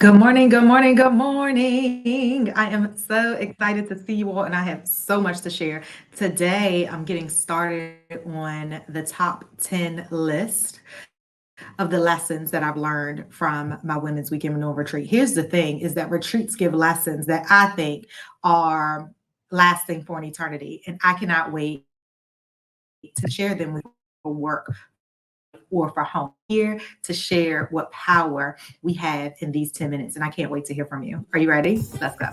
Good morning, good morning, good morning. I am so excited to see you all, and I have so much to share. Today, I'm getting started on the top 10 list of the lessons that I've learned from my Women's Weekend Renewal Retreat. Here's the thing is that retreats give lessons that I think are lasting for an eternity, and I cannot wait to share them with for work or for home. Here to share what power we have in these 10 minutes. And I can't wait to hear from you. Are you ready? Let's go.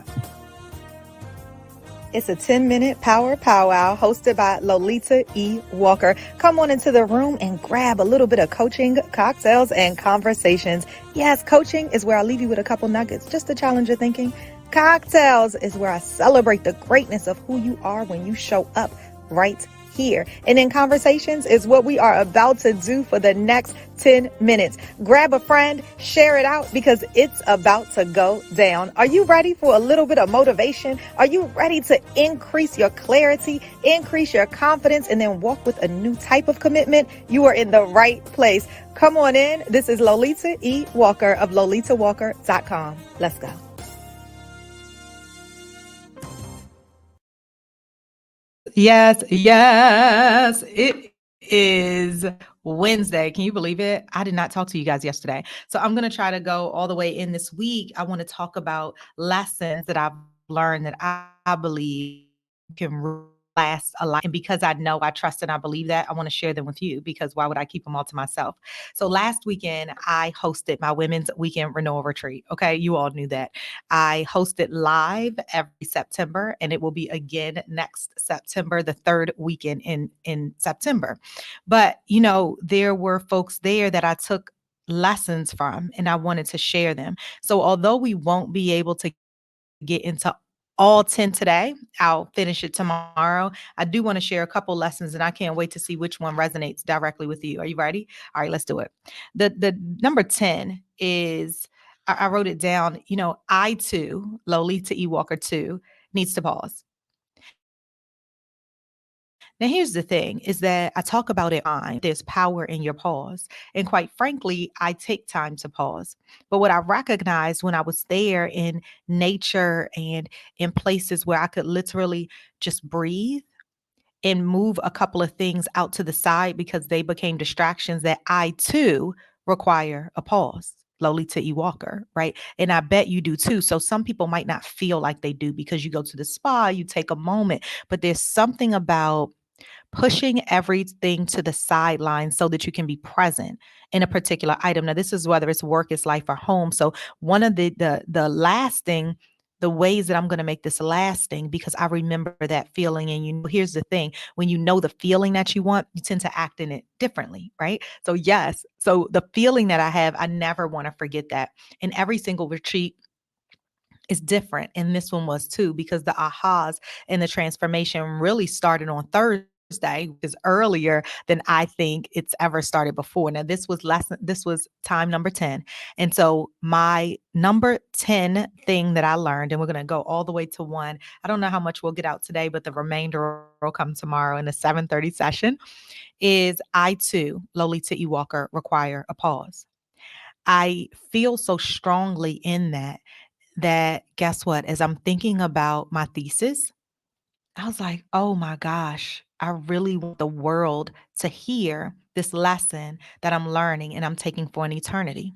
It's a 10-minute power powwow hosted by Lolita E. Walker. Come on into the room and grab a little bit of coaching, cocktails, and conversations. Yes, coaching is where I leave you with a couple nuggets just to challenge your thinking. Cocktails is where I celebrate the greatness of who you are when you show up right here. And in conversations is what we are about to do for the next 10 minutes. Grab a friend, share it out because it's about to go down. Are you ready for a little bit of motivation? Are you ready to increase your clarity, increase your confidence, and then walk with a new type of commitment? You are in the right place. Come on in. This is Lolita E. Walker of lolitawalker.com. Let's go. Yes, yes. It is Wednesday. Can you believe it? I did not talk to you guys yesterday. So I'm going to try to go all the way in this week. I want to talk about lessons that I've learned that I believe can last a lot. And because I know, I trust, and I believe that, I want to share them with you because why would I keep them all to myself? So last weekend, I hosted my Women's Weekend Renewal Retreat. Okay. You all knew that. I host it live every September, and it will be again next September, the third weekend in September. But there were folks there that I took lessons from, and I wanted to share them. So although we won't be able to get into all 10 today, I'll finish it tomorrow. I do want to share a couple lessons, and I can't wait to see which one resonates directly with you. Are you ready? All right, let's do it. The number 10 is I wrote it down. I too, Lolita E. Walker too, needs to pause. Now, here's the thing is that I talk about it there's power in your pause. And quite frankly, I take time to pause. But what I recognized when I was there in nature and in places where I could literally just breathe and move a couple of things out to the side because they became distractions, that I too require a pause. Lolita E. Walker, right? And I bet you do too. So some people might not feel like they do because you go to the spa, you take a moment, but there's something about pushing everything to the sideline so that you can be present in a particular item. Now, this is whether it's work, it's life, or home. So one of the lasting, the ways that I'm going to make this lasting, because I remember that feeling. And here's the thing: when you know the feeling that you want, you tend to act in it differently, right? So yes, so the feeling that I have, I never want to forget that. And every single retreat is different. And this one was too, because the ahas and the transformation really started on Thursday, which is earlier than I think it's ever started before. Now, this was time number 10. And so my number 10 thing that I learned, and we're going to go all the way to one. I don't know how much we'll get out today, but the remainder will come tomorrow in the 7:30 session, is I too, Lolita E. Walker, require a pause. I feel so strongly in that guess what? As I'm thinking about my thesis, I was like, oh my gosh, I really want the world to hear this lesson that I'm learning and I'm taking for an eternity.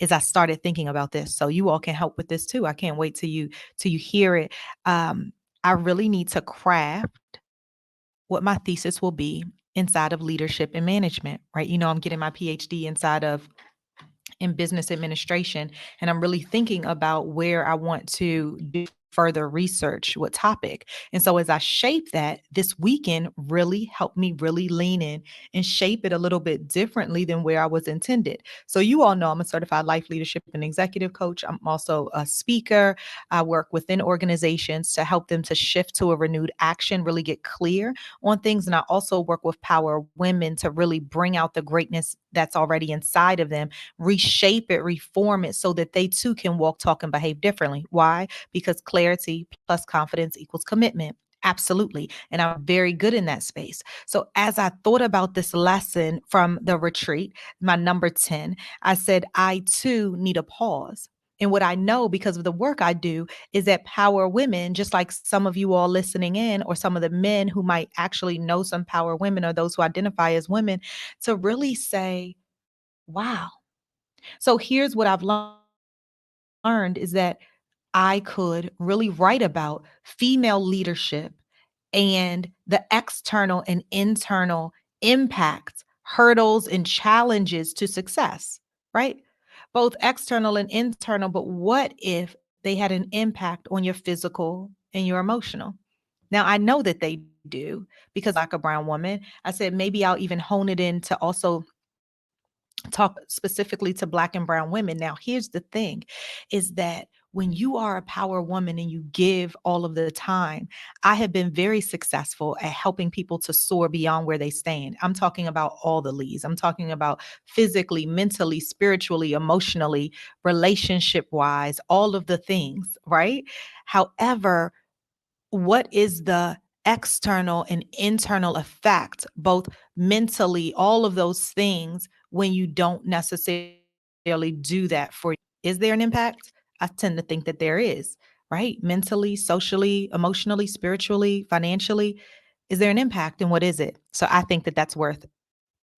As I started thinking about this, so you all can help with this too. I can't wait till you hear it. Um, I really need to craft what my thesis will be inside of leadership and management, right? I'm getting my PhD in business administration. And I'm really thinking about where I want to do further research, what topic. And so as I shape that, this weekend really helped me really lean in and shape it a little bit differently than where I was intended. So you all know I'm a certified life leadership and executive coach. I'm also a speaker. I work within organizations to help them to shift to a renewed action, really get clear on things. And I also work with power women to really bring out the greatness that's already inside of them, reshape it, reform it so that they too can walk, talk, and behave differently. Why? Because clarity plus confidence equals commitment. Absolutely. And I'm very good in that space. So as I thought about this lesson from the retreat, my number 10, I said, I too need a pause. And what I know because of the work I do is that power women, just like some of you all listening in, or some of the men who might actually know some power women, or those who identify as women, to really say, wow. So here's what I've learned is that I could really write about female leadership and the external and internal impacts, hurdles, and challenges to success, right? Both external and internal. But what if they had an impact on your physical and your emotional? Now, I know that they do because I'm a Black or brown woman. I said maybe I'll even hone it in to also talk specifically to Black and brown women. Now, here's the thing is that when you are a power woman and you give all of the time, I have been very successful at helping people to soar beyond where they stand. I'm talking about all the leads. I'm talking about physically, mentally, spiritually, emotionally, relationship wise, all of the things, right? However, what is the external and internal effect, both mentally, all of those things, when you don't necessarily do that for you? Is there an impact? I tend to think that there is, right? Mentally, socially, emotionally, spiritually, financially. Is there an impact, and what is it? So I think that that's worth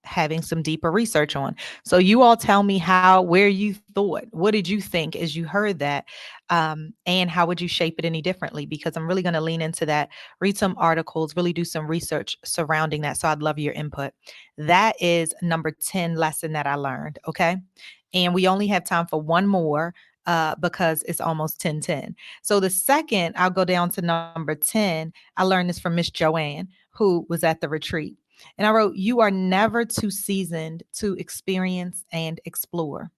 having some deeper research on. So you all tell me where you thought, what did you think as you heard that? And how would you shape it any differently? Because I'm really going to lean into that, read some articles, really do some research surrounding that. So I'd love your input. That is number 10 lesson that I learned. Okay. And we only have time for one more because it's almost 10:10. So the second, I'll go down to number 10. I learned this from Miss Joanne, who was at the retreat. And I wrote, you are never too seasoned to experience and explore.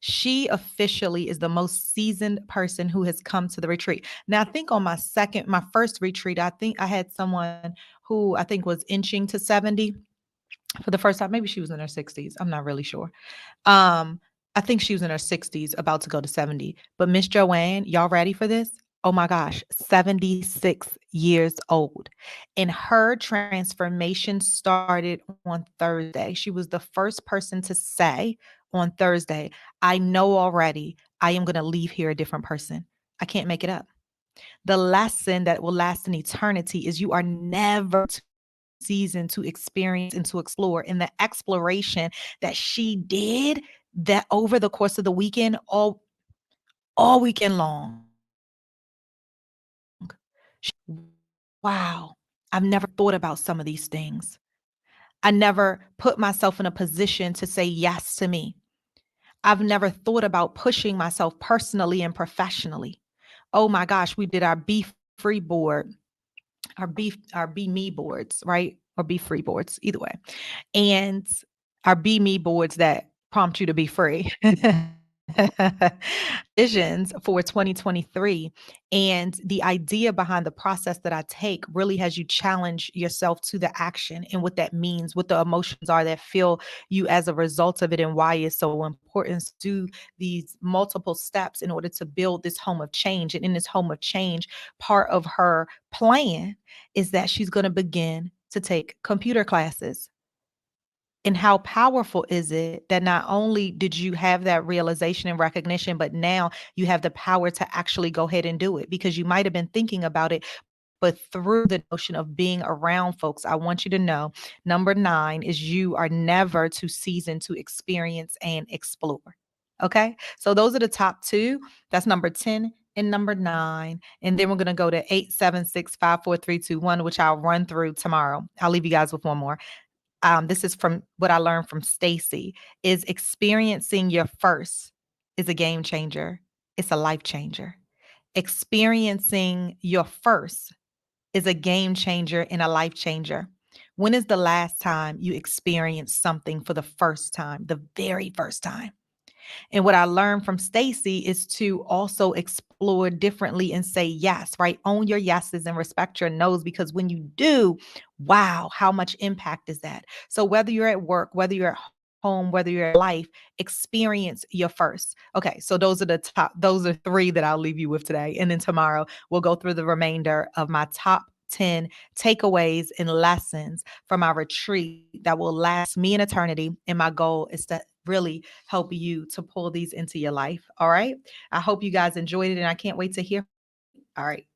She officially is the most seasoned person who has come to the retreat. Now, I think on my first retreat, I think I had someone who I think was inching to 70 for the first time. Maybe she was in her 60s. I'm not really sure. Um, I think she was in her 60s, about to go to 70. But Miss Joanne, y'all ready for this? Oh my gosh, 76 years old. And her transformation started on Thursday. She was the first person to say on Thursday, I know already I am going to leave here a different person. I can't make it up. The lesson that will last an eternity is you are never too seasoned to experience and to explore. And the exploration that she did that over the course of the weekend, all weekend long, she wow, I've never thought about some of these things. I never put myself in a position to say yes to me. I've never thought about pushing myself personally and professionally. Oh my gosh, we did our Be Free board, our Be Me boards, right? Or Be Free boards, either way. And our Be Me boards that prompt you to be free. Visions for 2023. And the idea behind the process that I take really has you challenge yourself to the action and what that means, what the emotions are that feel you as a result of it, and why it's so important to do these multiple steps in order to build this home of change. And in this home of change, part of her plan is that she's going to begin to take computer classes. And how powerful is it that not only did you have that realization and recognition, but now you have the power to actually go ahead and do it, because you might have been thinking about it, but through the notion of being around folks, I want you to know number 9 is you are never too seasoned to experience and explore. Okay. So those are the top two. That's number 10 and number 9. And then we're going to go to 8765432 which I'll run through tomorrow. I'll leave you guys with one more. This is from what I learned from Stacy, is experiencing your first is a game changer. It's a life changer. Experiencing your first is a game changer and a life changer. When is the last time you experienced something for the first time, the very first time? And what I learned from Stacy is to also explore differently and say yes, right? Own your yeses and respect your nos, because when you do, wow, how much impact is that? So whether you're at work, whether you're at home, whether you're at life, experience your first. Okay, so those are 3 that I'll leave you with today. And then tomorrow we'll go through the remainder of my top 10 takeaways and lessons from our retreat that will last me an eternity. And my goal is to really help you to pull these into your life. All right. I hope you guys enjoyed it and I can't wait to hear. All right.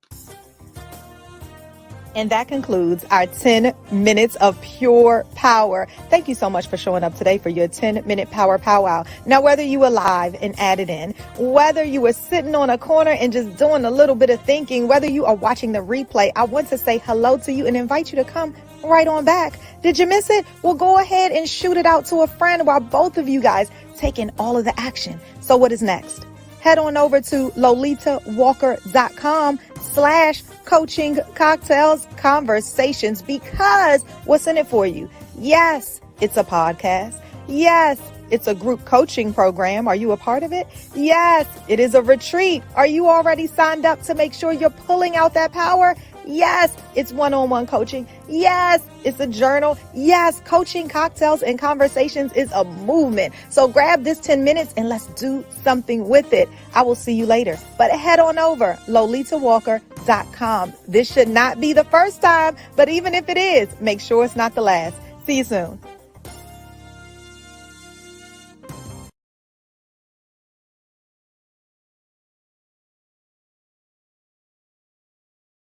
And that concludes our 10 minutes of pure power. Thank you so much for showing up today for your 10-minute power powwow. Now, whether you were live and added in, whether you were sitting on a corner and just doing a little bit of thinking, whether you are watching the replay, I want to say hello to you and invite you to come right on back. Did you miss it? Well, go ahead and shoot it out to a friend while both of you guys taking all of the action. So what is next? Head on over to lolitawalker.com/coaching cocktails conversations, because what's in it for you? Yes, it's a podcast. Yes, it's a group coaching program. Are you a part of it? Yes, it is a retreat. Are you already signed up to make sure you're pulling out that power? Yes, it's one-on-one coaching. Yes, it's a journal. Yes, coaching cocktails and conversations is a movement. So grab this 10 minutes and let's do something with it. I will see you later. But head on over, lolitawalker.com. This should not be the first time, but even if it is, make sure it's not the last. See you soon.